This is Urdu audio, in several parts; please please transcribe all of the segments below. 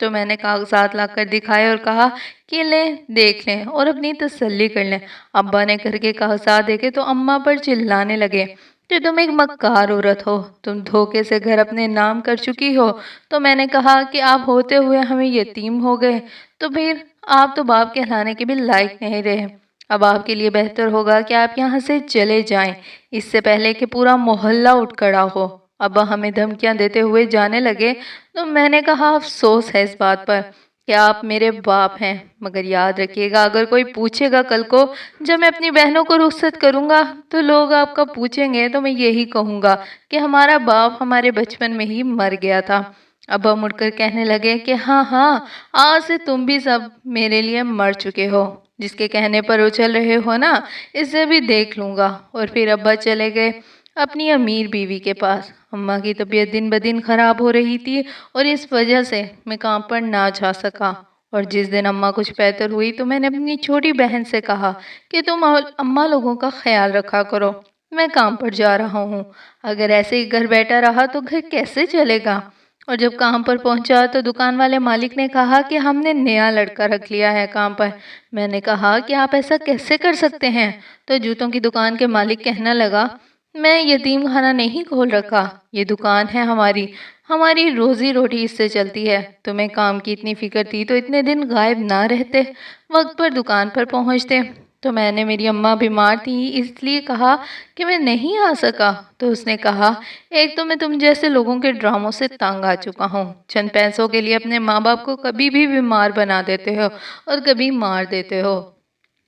تو میں نے کاغذات لا کر دکھائے اور کہا کہ لیں دیکھ لیں اور اپنی تسلی کر لیں۔ ابا نے گھر کے کاغذات دیکھے تو اماں پر چلانے لگے کہ تم ایک مکار عورت ہو، تم دھوکے سے گھر اپنے نام کر چکی ہو۔ تو میں نے کہا کہ آپ ہوتے ہوئے ہمیں یتیم ہو گئے، تو پھر آپ تو باپ کہلانے کے بھی لائق نہیں رہے۔ اب آپ کے لیے بہتر ہوگا کہ آپ یہاں سے چلے جائیں، اس سے پہلے کہ پورا محلہ اٹھ کھڑا ہو۔ ابا ہمیں دھمکیاں دیتے ہوئے جانے لگے تو میں نے کہا افسوس ہے اس بات پر کہ آپ میرے باپ ہیں، مگر یاد رکھیے گا اگر کوئی پوچھے گا کل کو جب میں اپنی بہنوں کو رخصت کروں گا تو لوگ آپ کا پوچھیں گے تو میں یہی کہوں گا کہ ہمارا باپ ہمارے بچپن میں ہی مر گیا تھا۔ ابا مڑ کر کہنے لگے کہ ہاں ہاں، آج سے تم بھی سب میرے لیے مر چکے ہو، جس کے کہنے پر اچھل رہے ہو نا، اسے بھی دیکھ لوں گا۔ اور پھر ابا چلے گئے اپنی امیر بیوی کے پاس۔ اماں کی طبیعت دن بدن خراب ہو رہی تھی اور اس وجہ سے میں کام پر نہ جا سکا، اور جس دن اماں کچھ بہتر ہوئی تو میں نے اپنی چھوٹی بہن سے کہا کہ تم اماں لوگوں کا خیال رکھا کرو، میں کام پر جا رہا ہوں۔ اگر ایسے ہی گھر بیٹھا رہا تو گھر کیسے چلے گا؟ اور جب کام پر پہنچا تو دکان والے مالک نے کہا کہ ہم نے نیا لڑکا رکھ لیا ہے کام پر۔ میں نے کہا کہ آپ ایسا کیسے کر سکتے ہیں؟ تو جوتوں کی دکان کے مالک کہنے لگا میں یتیم خانہ نہیں کھول رکھا، یہ دکان ہے ہماری، ہماری روزی روٹی اس سے چلتی ہے۔ تمہیں کام کی اتنی فکر تھی تو اتنے دن غائب نہ رہتے، وقت پر دکان پر پہنچتے۔ تو میں نے میری اماں بیمار تھی اس لیے کہا کہ میں نہیں آ سکا۔ تو اس نے کہا ایک تو میں تم جیسے لوگوں کے ڈراموں سے تنگ آ چکا ہوں، چند پیسوں کے لیے اپنے ماں باپ کو کبھی بھی بیمار بنا دیتے ہو اور کبھی مار دیتے ہو۔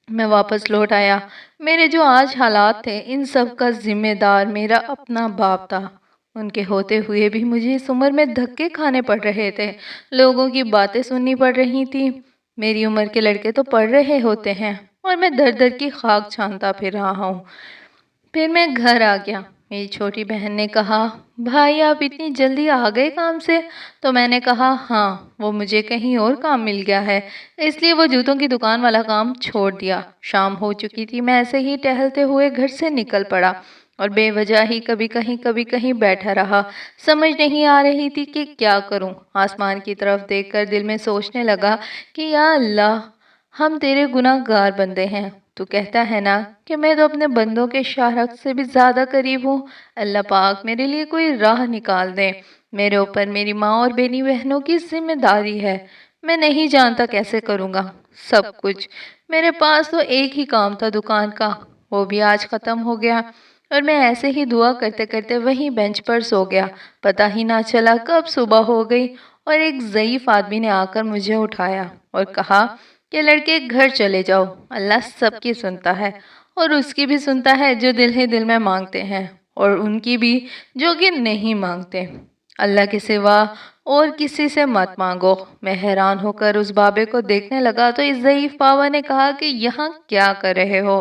میں واپس لوٹ آیا، میرے جو آج حالات تھے ان سب کا ذمہ دار میرا اپنا باپ تھا۔ ان کے ہوتے ہوئے بھی مجھے اس عمر میں دھکے کھانے پڑ رہے تھے، لوگوں کی باتیں سننی پڑ رہی تھی۔ میری عمر کے لڑکے تو پڑھ رہے ہوتے ہیں اور میں در در کی خاک چھانتا پھر رہا ہوں۔ پھر میں گھر آ گیا۔ میری چھوٹی بہن نے کہا بھائی آپ اتنی جلدی آ گئے کام سے؟ تو میں نے کہا ہاں، وہ مجھے کہیں اور کام مل گیا ہے، اس لیے وہ جوتوں کی دکان والا کام چھوڑ دیا۔ شام ہو چکی تھی، میں ایسے ہی ٹہلتے ہوئے گھر سے نکل پڑا اور بے وجہ ہی کبھی کہیں بیٹھا رہا۔ سمجھ نہیں آ رہی تھی کہ کیا کروں۔ آسمان کی طرف دیکھ کر دل میں سوچنے لگا کہ یا اللہ، ہم تیرے گناہ گار بندے ہیں، تو کہتا ہے نا کہ میں تو اپنے بندوں کے شارک سے بھی زیادہ قریب ہوں۔ اللہ پاک میرے لیے کوئی راہ نکال دے، میرے اوپر میری ماں اور بینی بہنوں کی ذمہ داری ہے، میں نہیں جانتا کیسے کروں گا سب کچھ۔ میرے پاس تو ایک ہی کام تھا دکان کا، وہ بھی آج ختم ہو گیا، اور میں ایسے ہی دعا کرتے کرتے وہیں بینچ پر سو گیا۔ پتہ ہی نہ چلا کب صبح ہو گئی اور ایک ضعیف آدمی نے آ کر مجھے اٹھایا اور کہا کہ لڑکے گھر چلے جاؤ، اللہ سب کی سنتا ہے، اور اس کی بھی سنتا ہے جو دل ہی دل میں مانگتے ہیں، اور ان کی بھی جو کہ نہیں مانگتے۔ اللہ کے سوا اور کسی سے مت مانگو۔ میں حیران ہو کر اس بابے کو دیکھنے لگا تو اس ضعیف بابا نے کہا کہ یہاں کیا کر رہے ہو؟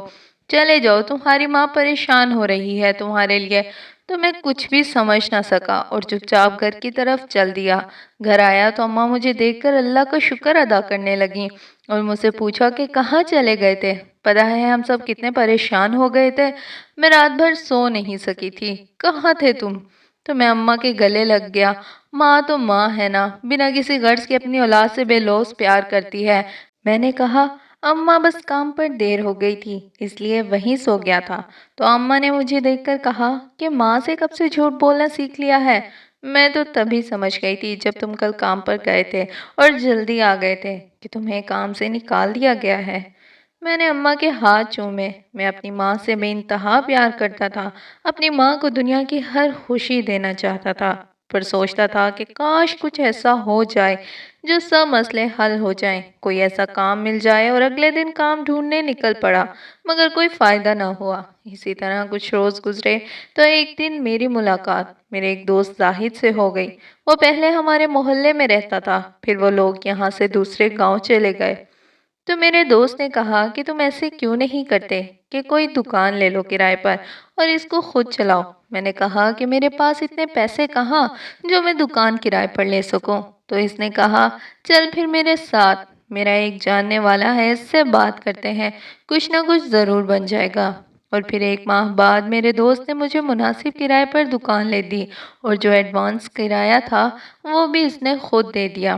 چلے جاؤ، تمہاری ماں پریشان ہو رہی ہے تمہارے لیے۔ تو میں کچھ بھی سمجھ نہ سکا اور چپ چاپ گھر کی طرف چل دیا۔ گھر آیا تو اماں مجھے دیکھ کر اللہ کا شکر ادا کرنے لگیں اور مجھ سے پوچھا کہ کہاں چلے گئے تھے؟ پتہ ہے ہم سب کتنے پریشان ہو گئے تھے، میں رات بھر سو نہیں سکی تھی، کہاں تھے تم؟ تو میں اماں کے گلے لگ گیا۔ ماں تو ماں ہے نا، بنا کسی غرض کے اپنی اولاد سے بے لوث پیار کرتی ہے۔ میں نے کہا اماں بس کام پر دیر ہو گئی تھی اس لیے وہیں سو گیا تھا۔ تو اماں نے مجھے دیکھ کر کہا کہ ماں سے کب سے جھوٹ بولنا سیکھ لیا ہے؟ میں تو تبھی سمجھ گئی تھی جب تم کل کام پر گئے تھے اور جلدی آ گئے تھے کہ تمہیں کام سے نکال دیا گیا ہے۔ میں نے اماں کے ہاتھ چومے۔ میں اپنی ماں سے بے انتہا پیار کرتا تھا، اپنی ماں کو دنیا کی ہر خوشی دینا چاہتا تھا، پر سوچتا تھا کہ کاش کچھ ایسا ہو جائے جو سب مسئلے حل ہو جائیں، کوئی ایسا کام مل جائے، اور اگلے دن کام ڈھونڈنے نکل پڑا مگر کوئی فائدہ نہ ہوا۔ اسی طرح کچھ روز گزرے تو ایک دن میری ملاقات میرے ایک دوست زاہد سے ہو گئی۔ وہ پہلے ہمارے محلے میں رہتا تھا، پھر وہ لوگ یہاں سے دوسرے گاؤں چلے گئے۔ تو میرے دوست نے کہا کہ تم ایسے کیوں نہیں کرتے کہ کوئی دکان لے لو کرائے پر اور اس کو خود چلاؤ۔ میں نے کہا کہ میرے پاس اتنے پیسے کہاں جو میں دکان کرائے پر لے سکوں۔ تو اس نے کہا چل پھر میرے ساتھ، میرا ایک جاننے والا ہے، اس سے بات کرتے ہیں، کچھ نہ کچھ ضرور بن جائے گا۔ اور پھر ایک ماہ بعد میرے دوست نے مجھے مناسب کرائے پر دکان لے دی اور جو ایڈوانس کرایہ تھا وہ بھی اس نے خود دے دیا۔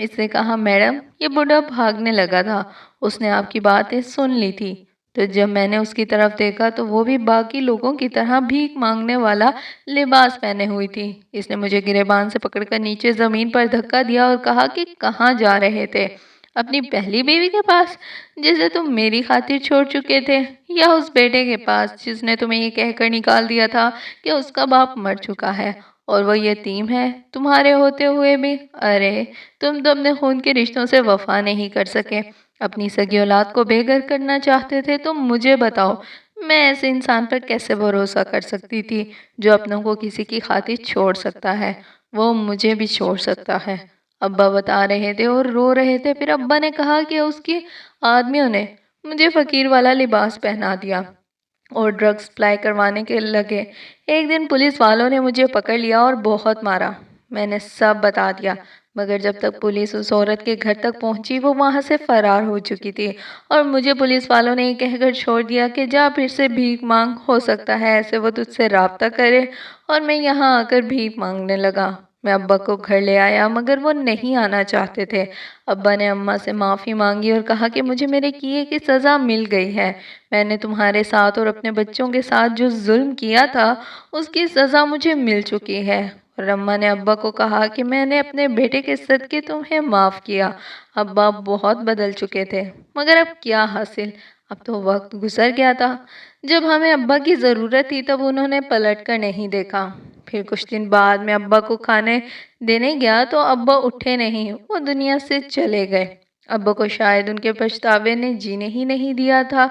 اس نے کہا میڈم یہ بوڑھا بھاگنے لگا تھا، اس نے آپ کی باتیں سن لی تھی۔ تو جب میں نے اس کی طرف دیکھا تو وہ بھی باقی لوگوں کی طرح بھیک مانگنے والا لباس پہنے ہوئی تھی۔ اس نے مجھے گریبان سے پکڑ کر نیچے زمین پر دھکا دیا اور کہا کہ کہاں جا رہے تھے؟ اپنی پہلی بیوی کے پاس جسے تم میری خاطر چھوڑ چکے تھے، یا اس بیٹے کے پاس جس نے تمہیں یہ کہہ کر نکال دیا تھا کہ اس کا باپ مر چکا ہے اور وہ یتیم ہے تمہارے ہوتے ہوئے بھی؟ ارے تم تو اپنے خون کے رشتوں سے وفا نہیں کر سکے، اپنی سگی اولاد کو بے گھر کرنا چاہتے تھے۔ تو مجھے بتاؤ میں ایسے انسان پر کیسے بھروسہ کر سکتی تھی جو اپنوں کو کسی کی خاطر چھوڑ سکتا ہے؟ وہ مجھے بھی چھوڑ سکتا ہے۔ ابا بتا رہے تھے اور رو رہے تھے۔ پھر ابا نے کہا کہ اس کی آدمیوں نے مجھے فقیر والا لباس پہنا دیا اور ڈرگز سپلائی کروانے کے لگے۔ ایک دن پولیس والوں نے مجھے پکڑ لیا اور بہت مارا۔ میں نے سب بتا دیا، مگر جب تک پولیس اس عورت کے گھر تک پہنچی وہ وہاں سے فرار ہو چکی تھی اور مجھے پولیس والوں نے یہ کہہ کر چھوڑ دیا کہ جا پھر سے بھیک مانگ، ہو سکتا ہے ایسے وہ تجھ سے رابطہ کرے۔ اور میں یہاں آ کر بھیک مانگنے لگا۔ میں ابا کو گھر لے آیا مگر وہ نہیں آنا چاہتے تھے۔ ابا نے اماں سے معافی مانگی اور کہا کہ مجھے میرے کیے کی سزا مل گئی ہے۔ میں نے تمہارے ساتھ اور اپنے بچوں کے ساتھ جو ظلم کیا تھا اس کی سزا مجھے مل چکی ہے۔ اور اماں نے ابا کو کہا کہ میں نے اپنے بیٹے کے صدقے تمہیں معاف کیا۔ ابا بہت بدل چکے تھے مگر اب کیا حاصل، اب تو وقت گزر گیا تھا۔ جب ہمیں ابا کی ضرورت تھی تب انہوں نے پلٹ کر نہیں دیکھا۔ پھر کچھ دن بعد میں ابا کو کھانے دینے گیا تو ابا اٹھے نہیں، وہ دنیا سے چلے گئے۔ ابا کو شاید ان کے پچھتاوے نے جینے ہی نہیں دیا تھا۔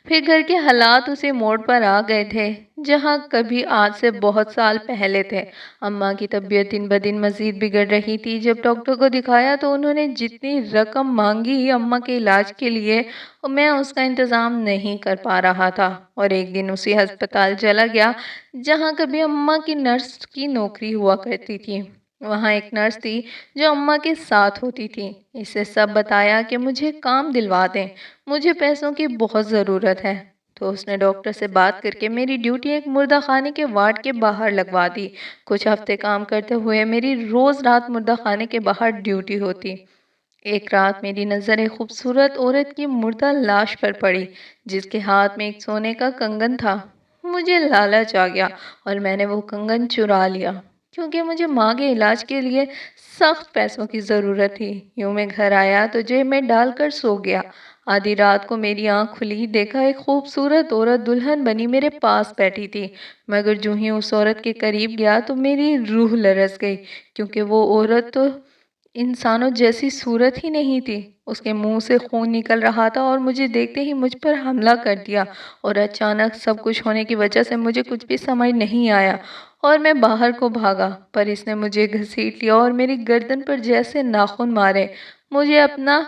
پھر گھر کے حالات اسی موڑ پر آ گئے تھے جہاں کبھی آج سے بہت سال پہلے تھے۔ اماں کی طبیعت دن بدن مزید بگڑ رہی تھی۔ جب ڈاکٹر کو دکھایا تو انہوں نے جتنی رقم مانگی اماں کے علاج کے لیے میں اس کا انتظام نہیں کر پا رہا تھا، اور ایک دن اسی ہسپتال چلا گیا جہاں کبھی اماں کی نرس کی نوکری ہوا کرتی تھی۔ وہاں ایک نرس تھی جو اماں کے ساتھ ہوتی تھی۔ اسے سب بتایا کہ مجھے کام دلوا دیں، مجھے پیسوں کی بہت ضرورت ہے۔ تو اس نے ڈاکٹر سے بات کر کے میری ڈیوٹی ایک مردہ خانے کے وارڈ کے باہر لگوا دی۔ کچھ ہفتے کام کرتے ہوئے میری روز رات مردہ خانے کے باہر ڈیوٹی ہوتی۔ ایک رات میری نظر ایک خوبصورت عورت کی مردہ لاش پر پڑی جس کے ہاتھ میں ایک سونے کا کنگن تھا۔ مجھے لالچ آ گیا اور میں نے وہ کنگن چرا لیا کیونکہ مجھے ماں کے علاج کے لیے سخت پیسوں کی ضرورت تھی۔ یوں میں گھر آیا تو جیب میں ڈال کر سو گیا۔ آدھی رات کو میری آنکھ کھلی، دیکھا ایک خوبصورت عورت دلہن بنی میرے پاس بیٹھی تھی، مگر جو ہی اس عورت کے قریب گیا تو میری روح لرز گئی کیونکہ وہ عورت تو انسانوں جیسی صورت ہی نہیں تھی۔ اس کے منہ سے خون نکل رہا تھا اور مجھے دیکھتے ہی مجھ پر حملہ کر دیا، اور اچانک سب کچھ ہونے کی وجہ سے مجھے کچھ بھی سمجھ نہیں آیا اور میں باہر کو بھاگا، پر اس نے مجھے گھسیٹ لیا اور میری گردن پر جیسے ناخن مارے۔ مجھے اپنا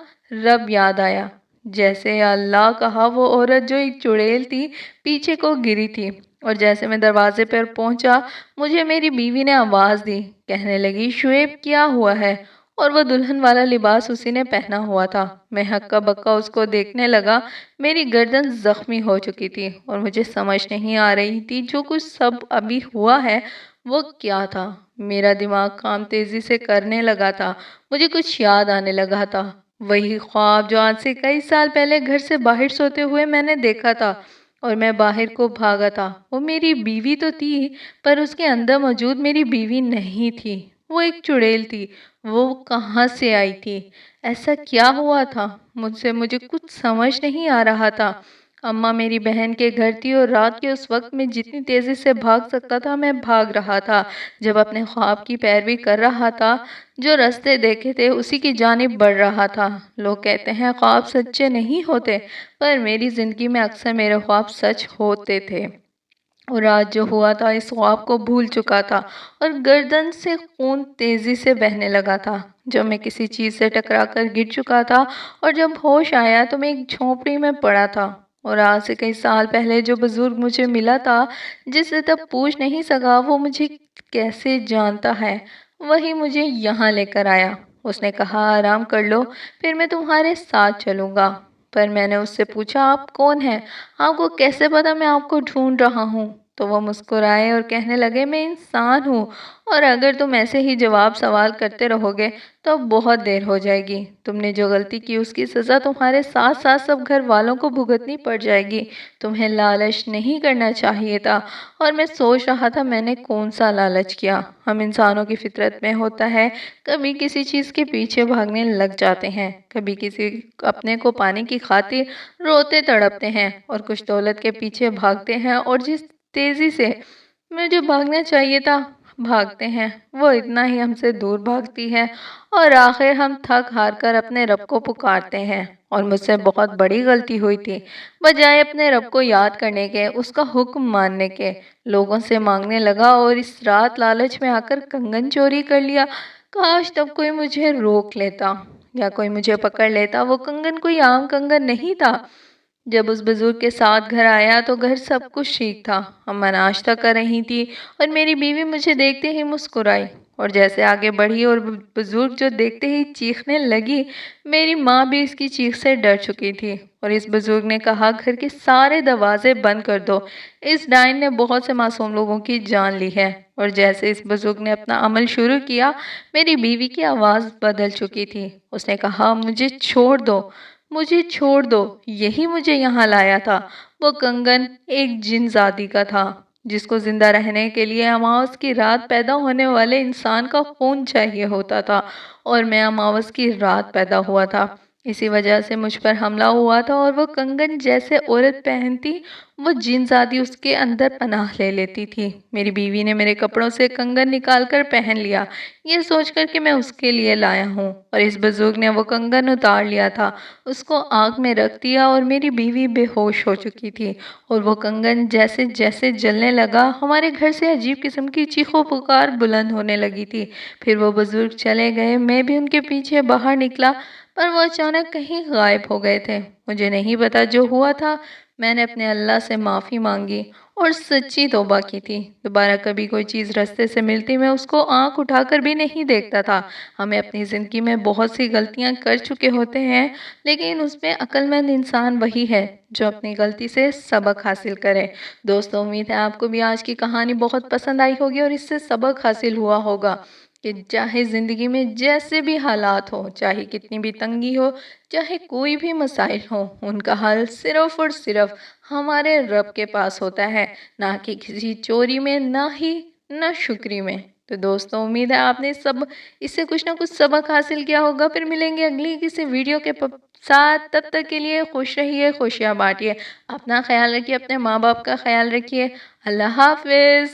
رب یاد آیا، جیسے یا اللہ کہا وہ عورت جو ایک چڑیل تھی پیچھے کو گری تھی، اور جیسے میں دروازے پر پہنچا مجھے میری بیوی نے آواز دی، کہنے لگی شعیب کیا ہوا ہے؟ اور وہ دلہن والا لباس اسی نے پہنا ہوا تھا۔ میں ہکا بکا اس کو دیکھنے لگا۔ میری گردن زخمی ہو چکی تھی اور مجھے سمجھ نہیں آ رہی تھی جو کچھ سب ابھی ہوا ہے وہ کیا تھا۔ میرا دماغ کام تیزی سے کرنے لگا تھا، مجھے کچھ یاد آنے لگا تھا، وہی خواب جو آج سے کئی سال پہلے گھر سے باہر سوتے ہوئے میں نے دیکھا تھا اور میں باہر کو بھاگا تھا۔ وہ میری بیوی تو تھی پر اس کے اندر موجود میری بیوی نہیں تھی، وہ ایک چڑیل تھی۔ وہ کہاں سے آئی تھی؟ ایسا کیا ہوا تھا مجھے کچھ سمجھ نہیں آ رہا تھا۔ اماں میری بہن کے گھر تھی اور رات کے اس وقت میں جتنی تیزی سے بھاگ سکتا تھا میں بھاگ رہا تھا۔ جب اپنے خواب کی پیروی کر رہا تھا، جو راستے دیکھے تھے اسی کی جانب بڑھ رہا تھا۔ لوگ کہتے ہیں خواب سچے نہیں ہوتے، پر میری زندگی میں اکثر میرے خواب سچ ہوتے تھے، اور آج جو ہوا تھا اس خواب کو بھول چکا تھا، اور گردن سے خون تیزی سے بہنے لگا تھا جب میں کسی چیز سے ٹکرا کر گر چکا تھا، اور جب ہوش آیا تو میں ایک جھونپڑی میں پڑا تھا، اور آج سے کئی سال پہلے جو بزرگ مجھے ملا تھا جس سے تب پوچھ نہیں سکا وہ مجھے کیسے جانتا ہے، وہی مجھے یہاں لے کر آیا۔ اس نے کہا آرام کر لو پھر میں تمہارے ساتھ چلوں گا، پر میں نے اس سے پوچھا آپ کون ہیں؟ آپ کو کیسے پتا میں آپ کو ڈھونڈ رہا ہوں؟ تو وہ مسکرائے اور کہنے لگے میں انسان ہوں اور اگر تم ایسے ہی جواب سوال کرتے رہو گے تو بہت دیر ہو جائے گی۔ تم نے جو غلطی کی اس کی سزا تمہارے ساتھ ساتھ سب گھر والوں کو بھگتنی پڑ جائے گی۔ تمہیں لالچ نہیں کرنا چاہیے تھا۔ اور میں سوچ رہا تھا میں نے کون سا لالچ کیا۔ ہم انسانوں کی فطرت میں ہوتا ہے کبھی کسی چیز کے پیچھے بھاگنے لگ جاتے ہیں، کبھی کسی اپنے کو پانے کی خاطر روتے تڑپتے ہیں اور کچھ دولت کے پیچھے بھاگتے ہیں اور جس تیزی سے مجھے بھاگنا چاہیے تھا بھاگتے ہیں وہ اتنا ہی ہم سے دور بھاگتی ہے اور آخر ہم تھک ہار کر اپنے رب کو پکارتے ہیں۔ اور مجھ سے بہت بڑی غلطی ہوئی تھی، بجائے اپنے رب کو یاد کرنے کے، اس کا حکم ماننے کے، لوگوں سے مانگنے لگا اور اس رات لالچ میں آ کر کنگن چوری کر لیا۔ کاش تب کوئی مجھے روک لیتا یا کوئی مجھے پکڑ لیتا۔ وہ کنگن کوئی عام کنگن نہیں تھا۔ جب اس بزرگ کے ساتھ گھر آیا تو گھر سب کچھ ٹھیک تھا۔ اماں ناشتہ کر رہی تھی اور میری بیوی مجھے دیکھتے ہی مسکرائی اور جیسے آگے بڑھی اور بزرگ جو دیکھتے ہی چیخنے لگی، میری ماں بھی اس کی چیخ سے ڈر چکی تھی اور اس بزرگ نے کہا گھر کے سارے دروازے بند کر دو، اس ڈائن نے بہت سے معصوم لوگوں کی جان لی ہے۔ اور جیسے اس بزرگ نے اپنا عمل شروع کیا میری بیوی کی آواز بدل چکی تھی۔ اس نے کہا مجھے چھوڑ دو، مجھے چھوڑ دو، یہی مجھے یہاں لایا تھا۔ وہ کنگن ایک جن زادی کا تھا جس کو زندہ رہنے کے لیے اماوس کی رات پیدا ہونے والے انسان کا خون چاہیے ہوتا تھا اور میں اماوس کی رات پیدا ہوا تھا۔ اسی وجہ سے مجھ پر حملہ ہوا تھا اور وہ کنگن جیسے عورت پہنتی وہ جن زادی اس کے اندر پناہ لے لیتی تھی۔ میری بیوی نے میرے کپڑوں سے کنگن نکال کر پہن لیا، یہ سوچ کر کہ میں اس کے لیے لایا ہوں، اور اس بزرگ نے وہ کنگن اتار لیا تھا، اس کو آگ میں رکھ دیا اور میری بیوی بے ہوش ہو چکی تھی اور وہ کنگن جیسے جیسے جلنے لگا ہمارے گھر سے عجیب قسم کی چیخ و پکار بلند ہونے لگی تھی۔ پھر وہ بزرگ چلے گئے، میں بھی ان کے پیچھے باہر نکلا پر وہ اچانک کہیں غائب ہو گئے تھے۔ مجھے نہیں پتا جو ہوا تھا، میں نے اپنے اللہ سے معافی مانگی اور سچی توبہ کی تھی۔ دوبارہ کبھی کوئی چیز رستے سے ملتی میں اس کو آنکھ اٹھا کر بھی نہیں دیکھتا تھا۔ ہمیں اپنی زندگی میں بہت سی غلطیاں کر چکے ہوتے ہیں لیکن اس میں عقل مند انسان وہی ہے جو اپنی غلطی سے سبق حاصل کرے۔ دوستو امید ہے آپ کو بھی آج کی کہانی بہت پسند آئی ہوگی اور اس سے سبق حاصل ہوا ہوگا کہ چاہے زندگی میں جیسے بھی حالات ہو، چاہے کتنی بھی تنگی ہو، چاہے کوئی بھی مسائل ہو، ان کا حل صرف اور صرف ہمارے رب کے پاس ہوتا ہے، نہ کہ کسی چوری میں، نہ شکری میں۔ تو دوستو امید ہے آپ نے اس سے کچھ نہ کچھ سبق حاصل کیا ہوگا۔ پھر ملیں گے اگلی کسی ویڈیو کے ساتھ، تب تک کے لیے خوش رہیے، خوشیاں بانٹیے، اپنا خیال رکھیے، اپنے ماں باپ کا خیال رکھیے۔ اللہ حافظ۔